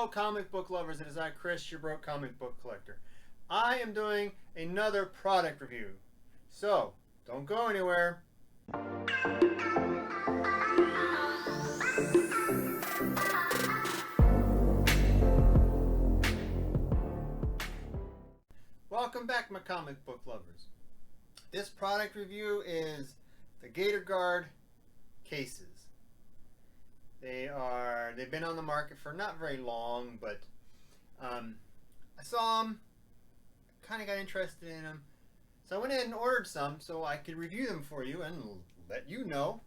Hello comic book lovers, it is I, Chris, your broke comic book collector. I am doing another product review. So, don't go anywhere. Welcome back, my comic book lovers. This product review is the Gator Guard Cases. They've been on the market for not very long, but I saw them, kind of got interested in them, so I went ahead and ordered some so I could review them for you and let you know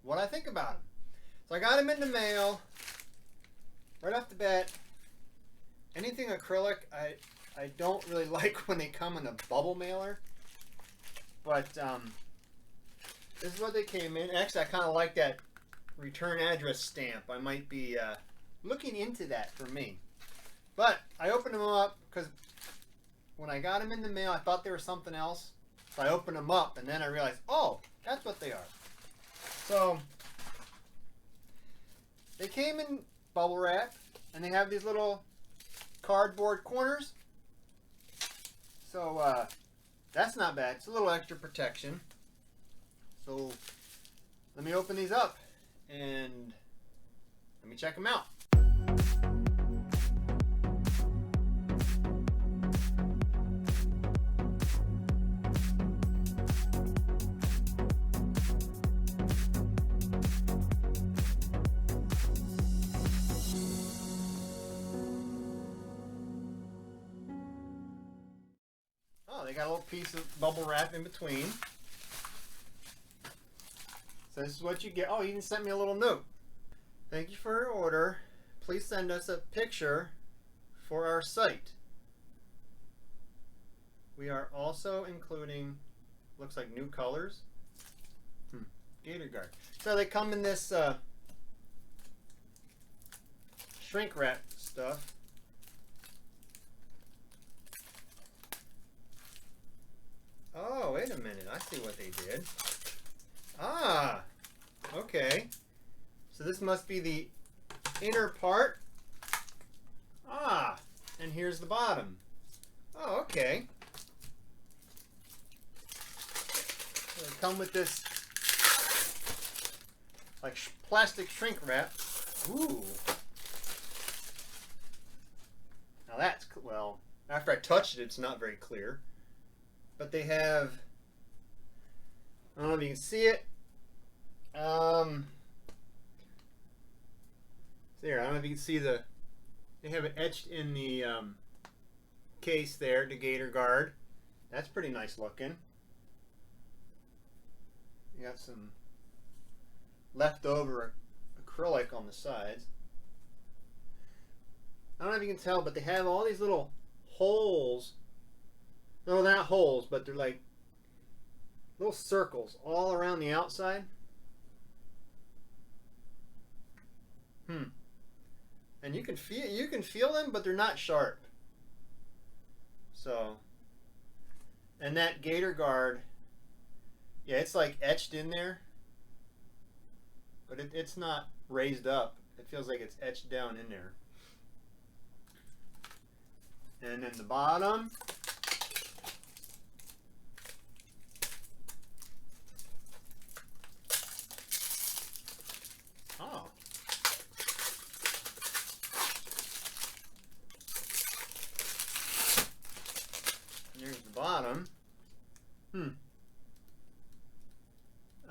what I think about them. So I got them in the mail. Right off the bat, anything acrylic, I don't really like when they come in a bubble mailer, but this is what they came in. Actually, I kind of like that return address stamp. I might be looking into that for me. But I opened them up because when I got them in the mail, I thought they were something else. So I opened them up and then I realized, oh, that's what they are. So they came in bubble wrap and they have these little cardboard corners. So that's not bad. It's a little extra protection. So let me open these up and let me check them out. Oh, they got a little piece of bubble wrap in between. So this is what you get. Oh, you even sent me a little note. Thank you for your order. Please send us a picture for our site. We are also including, looks like new colors. Gator Guard. So they come in this shrink wrap stuff. Oh, wait a minute. I see what they did. Ah, okay. So this must be the inner part. Ah, and here's the bottom. Oh, okay. So they come with this like plastic shrink wrap. Ooh. Now that's, well, after I touched it, it's not very clear. But they have, I don't know if you can see it. There, I don't know if you can see they have it etched in the case there, the Gator Guard. That's pretty nice looking. You got some leftover acrylic on the sides. I don't know if you can tell, but they have all these little holes. No, they're not holes, but they're like little circles all around the outside. And you can feel them, but they're not sharp. So, and that Gator Guard, yeah, it's like etched in there, but it's not raised up. It feels like it's etched down in there. And then the bottom. Oh. Here's the bottom.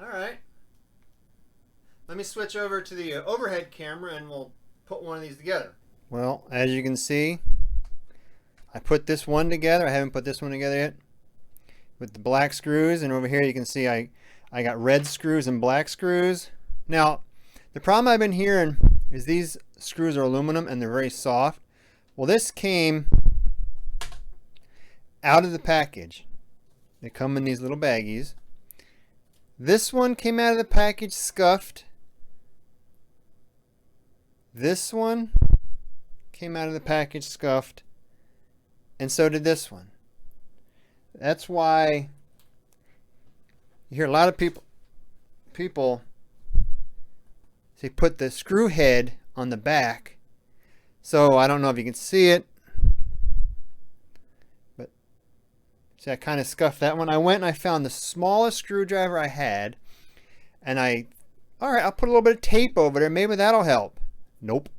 Alright. Let me switch over to the overhead camera and we'll put one of these together. Well, as you can see, I put this one together. I haven't put this one together yet. With the black screws, and over here you can see I got red screws and black screws. Now, the problem I've been hearing is these screws are aluminum and they're very soft. Well, this came out of the package. They come in these little baggies. This one came out of the package scuffed. This one came out of the package scuffed. And so did this one. That's why you hear a lot of people they put the screw head on the back So I don't know if you can see it, but see, I kind of scuffed that one. I went and I found the smallest screwdriver I had, and all right, I'll put a little bit of tape over there. Maybe that'll help. Nope,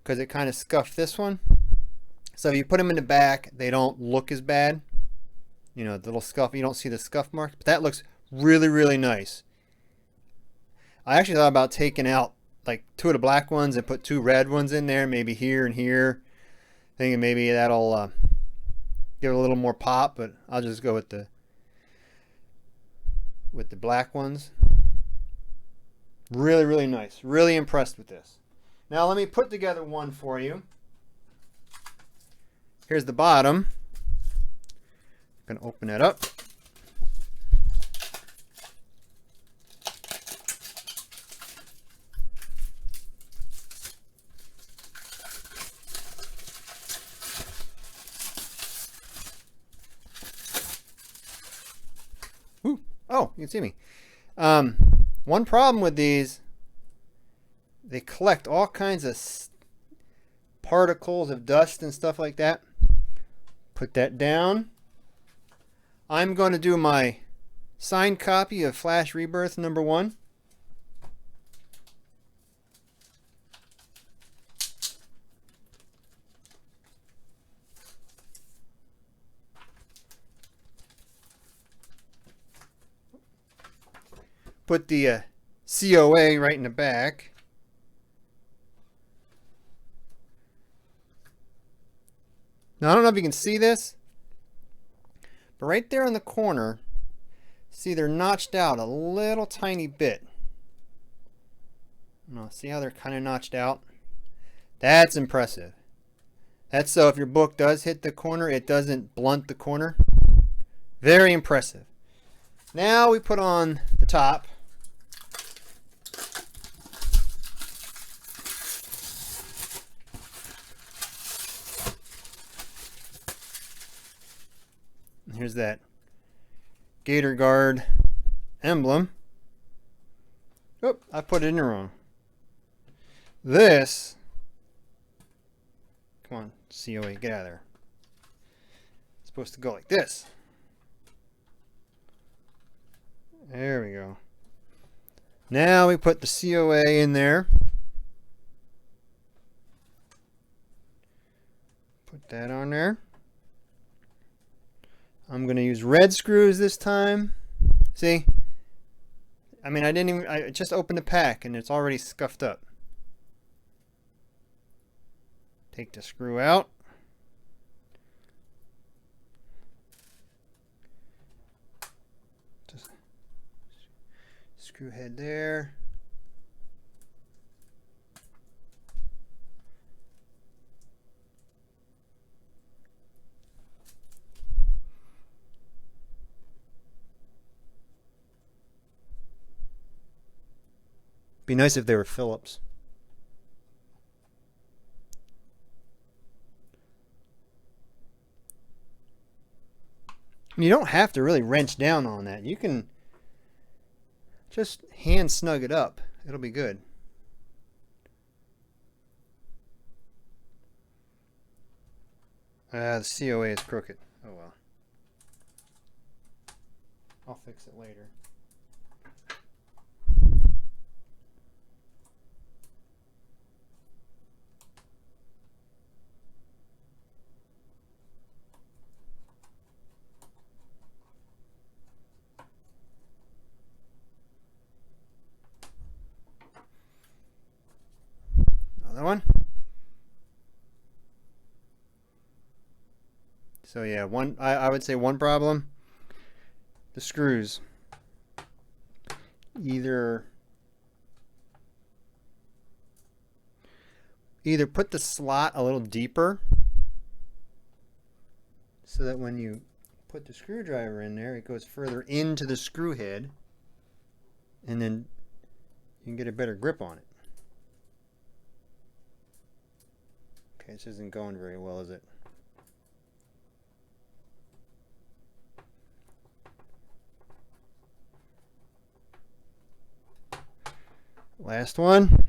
because it kind of scuffed this one. So if you put them in the back, they don't look as bad. You know, the little scuff, you don't see the scuff marks, but that looks really, really nice. I actually thought about taking out like 2 of the black ones and put 2 red ones in there, maybe here and here, thinking maybe that'll give it a little more pop, but I'll just go with the black ones. Really, really nice. Really impressed with this. Now let me put together one for you. Here's the bottom. I'm going to open it up. Ooh. Oh, you can see me. One problem with these, they collect all kinds of particles of dust and stuff like that. Put that down. I'm going to do my signed copy of Flash Rebirth #1. Put the COA right in the back. Now, I don't know if you can see this, but right there in the corner, see they're notched out a little tiny bit. Now, see how they're kind of notched out? That's impressive. That's so if your book does hit the corner, it doesn't blunt the corner. Very impressive. Now we put on the top. Here's that Gator Guard emblem. Oh, I put it in wrong. This, come on, COA, get out of there. It's supposed to go like this. There we go. Now we put the COA in there. Put that on there. I'm going to use red screws this time. See? I mean, I just opened the pack and it's already scuffed up. Take the screw out. Just screw head there. Be nice if they were Phillips. You don't have to really wrench down on that. You can just hand snug it up. It'll be good. The COA is crooked. Oh well. I'll fix it later. Another one. So yeah, I would say one problem, the screws. Either put the slot a little deeper so that when you put the screwdriver in there, it goes further into the screw head, and then you can get a better grip on it. Okay, this isn't going very well, is it? Last one.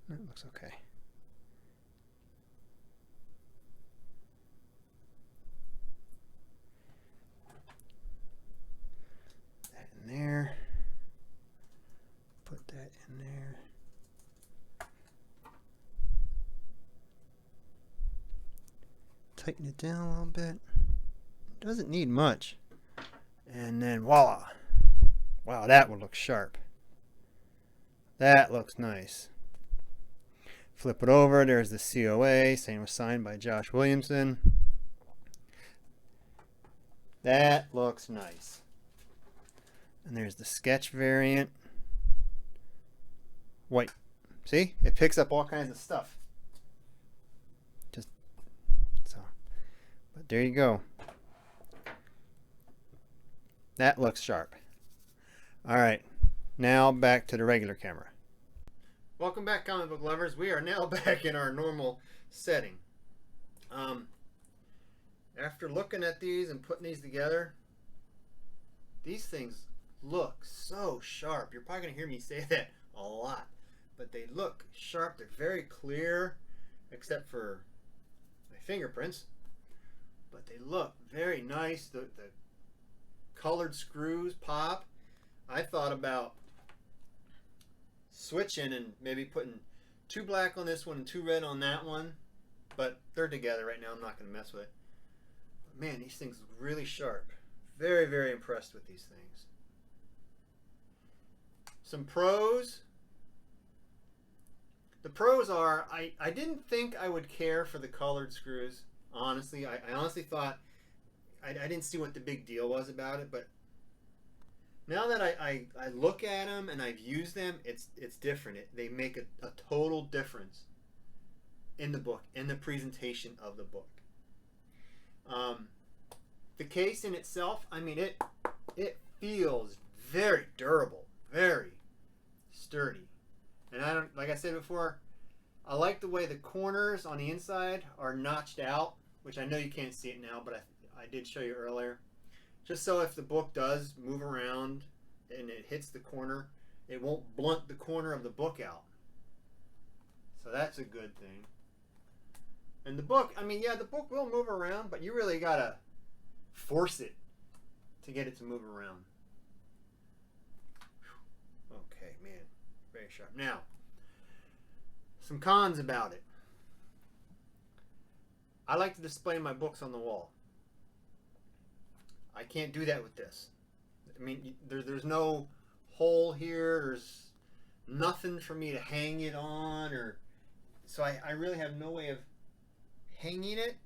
That looks okay. That in there. Put that in there. Tighten it down a little bit. Doesn't need much. And then voila. Wow, that one looks sharp. That looks nice. Flip it over. There's the COA saying it was signed by Josh Williamson. That looks nice. And there's the sketch variant. White. See? It picks up all kinds of stuff. Just so. But there you go. That looks sharp. Alright. Now back to the regular camera. Welcome back, comic book lovers. We are now back in our normal setting. After looking at these and putting these together, these things look so sharp. You're probably going to hear me say that a lot. But they look sharp. They're very clear, except for my fingerprints. But they look very nice. The colored screws pop. I thought about switching and maybe putting 2 black on this one and 2 red on that one. But they're together right now. I'm not going to mess with it. But man, these things look really sharp. Very, very impressed with these things. Some pros. The pros are, I didn't think I would care for the colored screws. Honestly, I honestly thought, I didn't see what the big deal was about it, but now that I look at them and I've used them, it's different. They make a total difference in the book, in the presentation of the book. The case in itself, I mean, it feels very durable, very sturdy. And I don't, like I said before, I like the way the corners on the inside are notched out, which I know you can't see it now, but I did show you earlier. Just so if the book does move around and it hits the corner, it won't blunt the corner of the book out. So that's a good thing. And the book, I mean, yeah, the book will move around, but you really gotta force it to get it to move around. Okay, man. Very sharp. Now, some cons about it. I like to display my books on the wall. I can't do that with this. I mean, there's no hole here. There's nothing for me to hang it on, or so I really have no way of hanging it.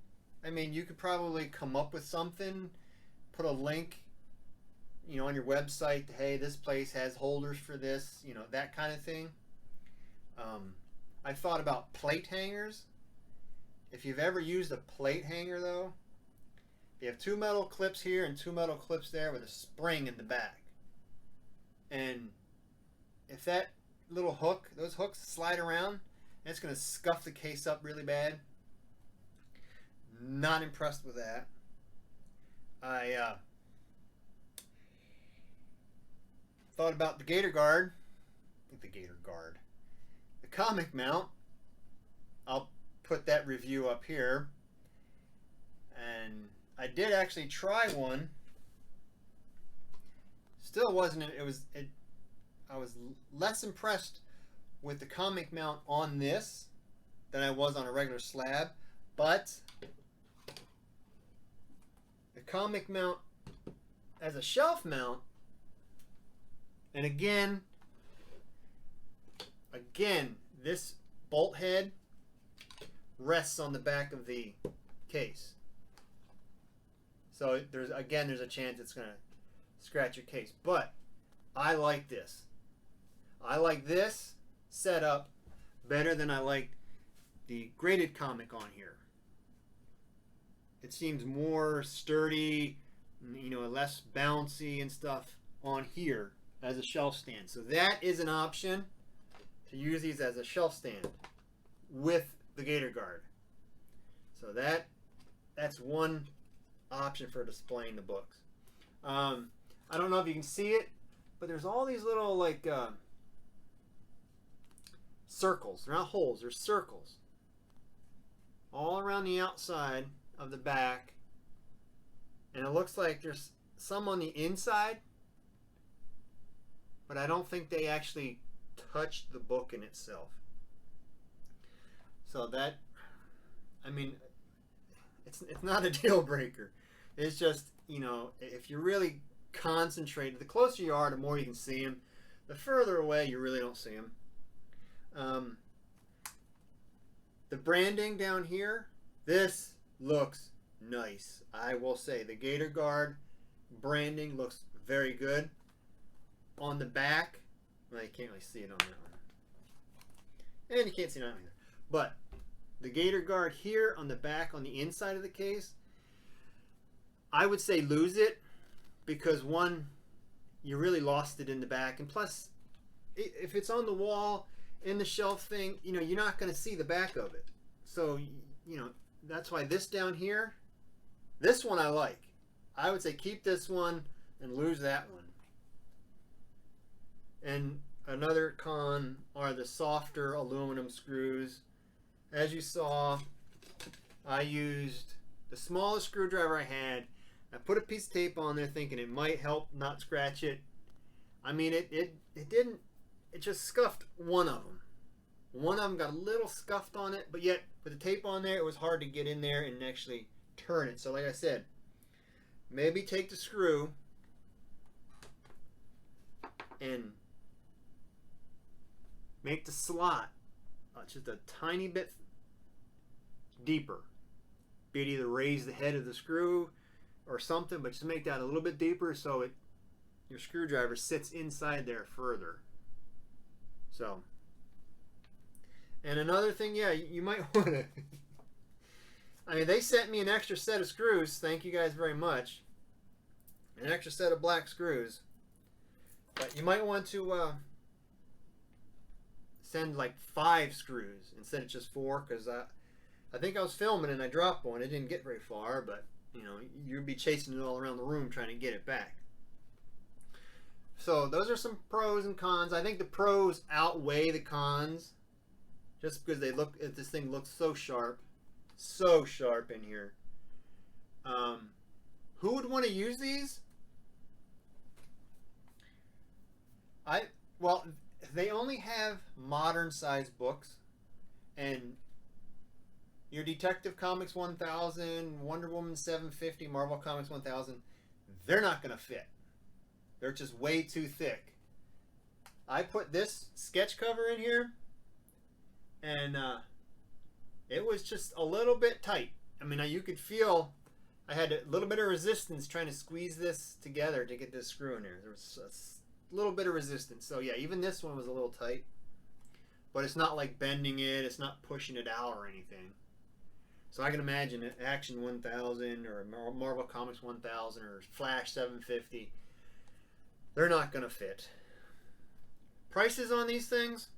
I mean, you could probably come up with something, put a link, you know, on your website. Hey, this place has holders for this, you know, that kind of thing. I thought about plate hangers. If you've ever used a plate hanger, though, you have 2 metal clips here and 2 metal clips there with a spring in the back. And if that little hook, those hooks slide around, it's going to scuff the case up really bad. Not impressed with that. I thought about the Gator Guard. The comic mount. I'll put that review up here. And I did actually try one. Still wasn't it. I was less impressed with the comic mount on this than I was on a regular slab, but the comic mount as a shelf mount, and again, this bolt head rests on the back of the case. So there's a chance it's going to scratch your case. But I like this. I like this setup better than I like the graded comic on here. It seems more sturdy, you know, less bouncy and stuff on here as a shelf stand. So that is an option, to use these as a shelf stand with the Gator Guard. So that's one option for displaying the books. I don't know if you can see it, but there's all these little like circles. They're not holes, they're circles. All around the outside of the back. And it looks like there's some on the inside. But I don't think they actually touched the book in itself. So that, I mean, it's not a deal breaker. It's just, you know, if you really concentrate, the closer you are, the more you can see them. The further away, you really don't see them. The branding down here, this looks nice. I will say the Gator Guard branding looks very good. On the back, well, you can't really see it on that one. And you can't see it on either. But the Gator Guard here on the back, on the inside of the case, I would say lose it, because one, you really lost it in the back, and plus, if it's on the wall in the shelf thing, you know, you're not going to see the back of it. So, you know, that's why this down here, this one I like. I would say keep this one and lose that one. And another con are the softer aluminum screws. As you saw, I used the smallest screwdriver I had. I put a piece of tape on there thinking it might help not scratch it. I mean, it didn't. It just scuffed one of them. One of them got a little scuffed on it, but yet with the tape on there, it was hard to get in there and actually turn it. So like I said, maybe take the screw and make the slot just a tiny bit deeper. Be it either raise the head of the screw or something, but just make that a little bit deeper so your screwdriver sits inside there further. So, and another thing, yeah, you might want to, I mean, they sent me an extra set of screws. Thank you guys very much. An extra set of black screws. But you might want to send like 5 screws instead of just 4, because I think I was filming and I dropped one. It didn't get very far, but you know, you'd be chasing it all around the room trying to get it back. So those are some pros and cons. I think the pros outweigh the cons, just because this thing looks so sharp in here. Who would want to use these? Well, they only have modern size books, and your Detective Comics 1000, Wonder Woman 750, Marvel Comics 1000, they're not going to fit. They're just way too thick. I put this sketch cover in here, and it was just a little bit tight. I mean, you could feel I had a little bit of resistance trying to squeeze this together to get this screw in there. There was a little bit of resistance. So yeah, even this one was a little tight. But it's not like bending it. It's not pushing it out or anything. So I can imagine an Action 1000 or Marvel Comics 1000 or Flash 750. They're not going to fit. Prices on these things?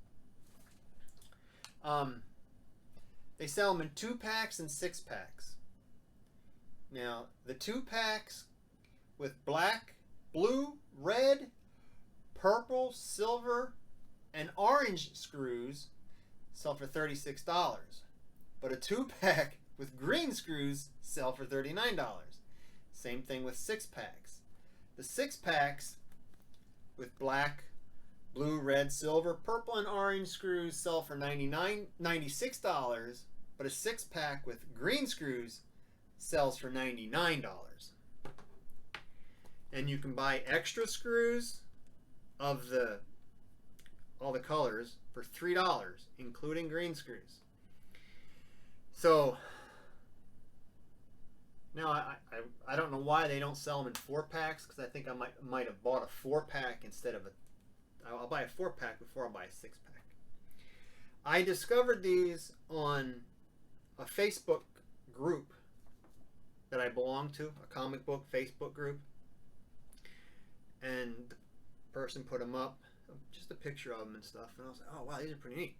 They sell them in 2-packs and 6-packs. Now, the 2-packs with black, blue, red, purple, silver, and orange screws sell for $36. But a 2-pack with green screws sell for $39. Same thing with 6-packs. The 6-packs with black, blue, red, silver, purple, and orange screws sell for $96, but a 6-pack with green screws sells for $99. And you can buy extra screws of all the colors for $3, including green screws. So now I don't know why they don't sell them in 4-packs, because I think I might have bought a 4-pack instead of I'll buy a 4-pack before I buy a 6-pack. I discovered these on a Facebook group that I belong to, a comic book Facebook group, and the person put them up, just a picture of them and stuff, and I was like, oh wow, these are pretty neat.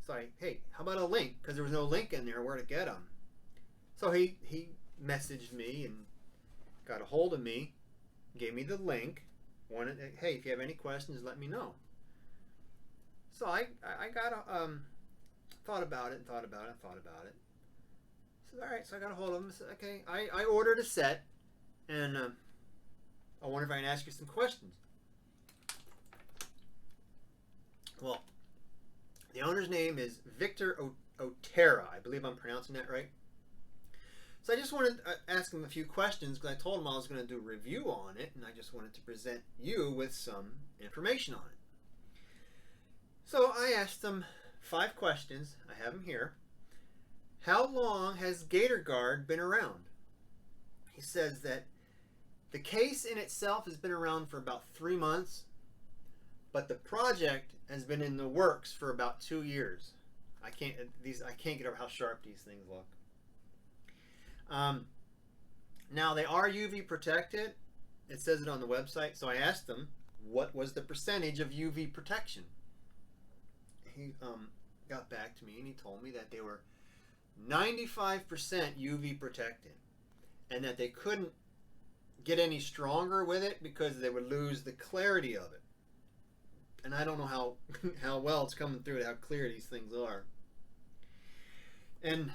So hey, how about a link? Because there was no link in there where to get them. So he messaged me and got a hold of me, gave me the link. Hey, if you have any questions, let me know. So I got a, thought about it and thought about it and thought about it. So all right, so I got a hold of him. Said, okay, I ordered a set, and I wonder if I can ask you some questions. Well, the owner's name is Victor Otera. I believe I'm pronouncing that right. So I just wanted to ask him a few questions because I told him I was going to do a review on it, and I just wanted to present you with some information on it. So I asked him 5 questions. I have them here. How long has Gator Guard been around? He says that the case in itself has been around for about 3 months, but the project has been in the works for about 2 years. I can't get over how sharp these things look. Now they are UV protected. It says it on the website. So I asked him what was the percentage of UV protection. He got back to me and he told me that they were 95% UV protected, and that they couldn't get any stronger with it because they would lose the clarity of it. And I don't know how well it's coming through, how clear these things are. And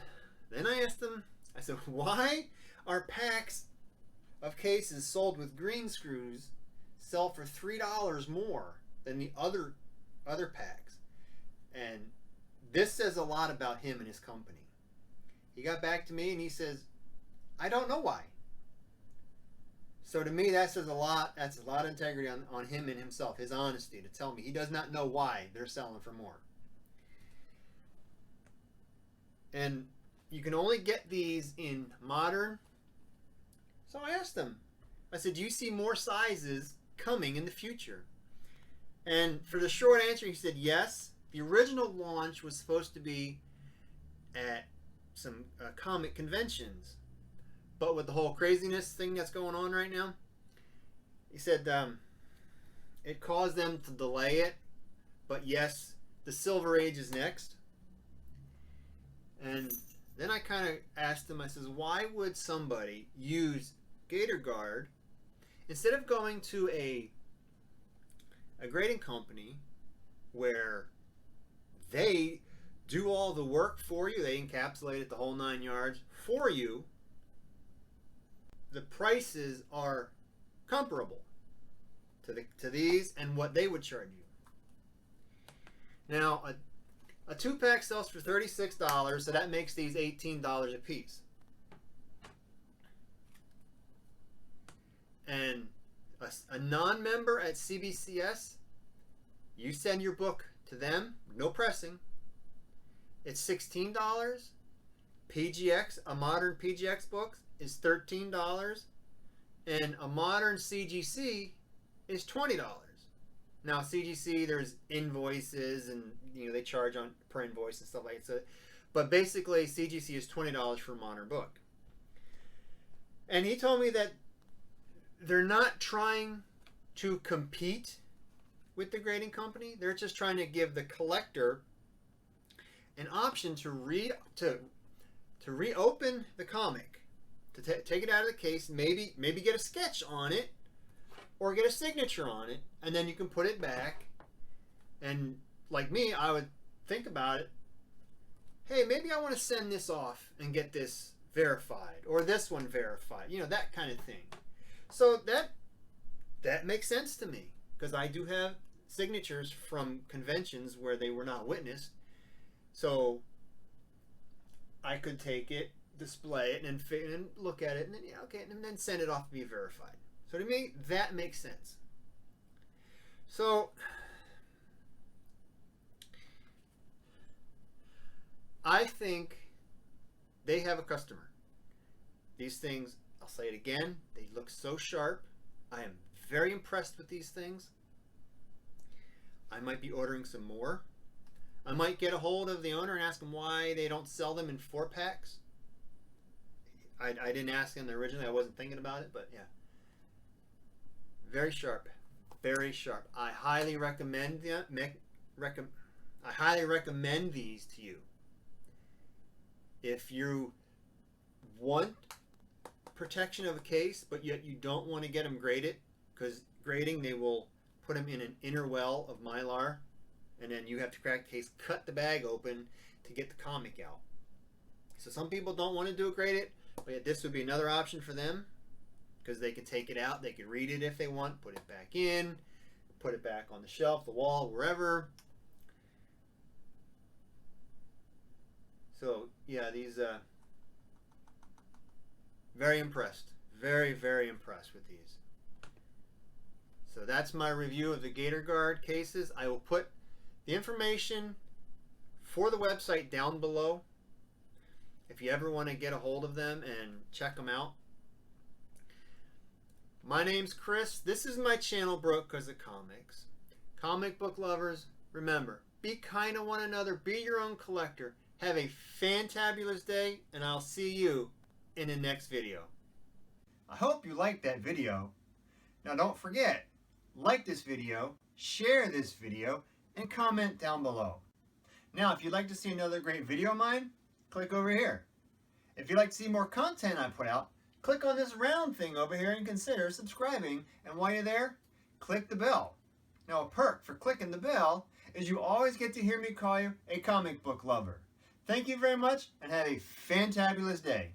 then I asked them, I said, why are packs of cases sold with green screws sell for $3 more than the other packs? And this says a lot about him and his company. He got back to me and he says, I don't know why. So to me, that says a lot. That's a lot of integrity on him and himself, his honesty to tell me he does not know why they're selling for more. And you can only get these in modern. So I asked him, I said, do you see more sizes coming in the future? And for the short answer, he said yes. The original launch was supposed to be at some comic conventions. But with the whole craziness thing that's going on right now, he said it caused them to delay it. But yes, the Silver Age is next. And then I kind of asked him, I says, why would somebody use Gator Guard instead of going to a grading company where they do all the work for you, they encapsulate it the whole 9 yards for you, the prices are comparable to these and what they would charge you. Now, a 2-pack sells for $36, so that makes these $18 a piece. And a non-member at CBCS, you send your book to them, no pressing. It's $16. PGX, a modern PGX book, is $13. And a modern CGC is $20. Now CGC, there's invoices and they charge on per invoice and stuff like that. So, but basically CGC is $20 for a modern book. And he told me that they're not trying to compete with the grading company. They're just trying to give the collector an option to reopen the comic, to take it out of the case, maybe get a sketch on it or get a signature on it, and then you can put it back. And like me, I would think about it. Hey, maybe I want to send this off and get this verified, or this one verified. That kind of thing. So that makes sense to me, because I do have signatures from conventions where they were not witnessed. So I could take it, display it, and look at it, and then and then send it off to be verified. So to me, that makes sense. So I think they have a customer. These things, I'll say it again, they look so sharp. I am very impressed with these things. I might be ordering some more. I might get a hold of the owner and ask him why they don't sell them in 4-packs. I didn't ask him originally. I wasn't thinking about it, but yeah. Very sharp. Very sharp. I highly recommend I highly recommend these to you. If you want protection of a case, but yet you don't want to get them graded, because grading, they will put them in an inner well of Mylar, and then you have to crack the case, cut the bag open to get the comic out. So some people don't want to do-it-grade it, but yet this would be another option for them, because they could take it out, they could read it if they want, put it back in, put it back on the shelf, the wall, wherever. So yeah, these very impressed, very, very impressed with these. So that's my review of the Gator Guard cases. I will put the information for the website down below if you ever want to get a hold of them and check them out. My name's Chris. This is my channel, CuzofComics. Comic book lovers, remember, be kind to one another, be your own collector. Have a fantabulous day, and I'll see you in the next video. I hope you liked that video. Now don't forget, like this video, share this video, and comment down below. Now if you'd like to see another great video of mine, click over here. If you'd like to see more content I put out, click on this round thing over here and consider subscribing. And while you're there, click the bell. Now a perk for clicking the bell is you always get to hear me call you a comic book lover. Thank you very much and have a fantabulous day.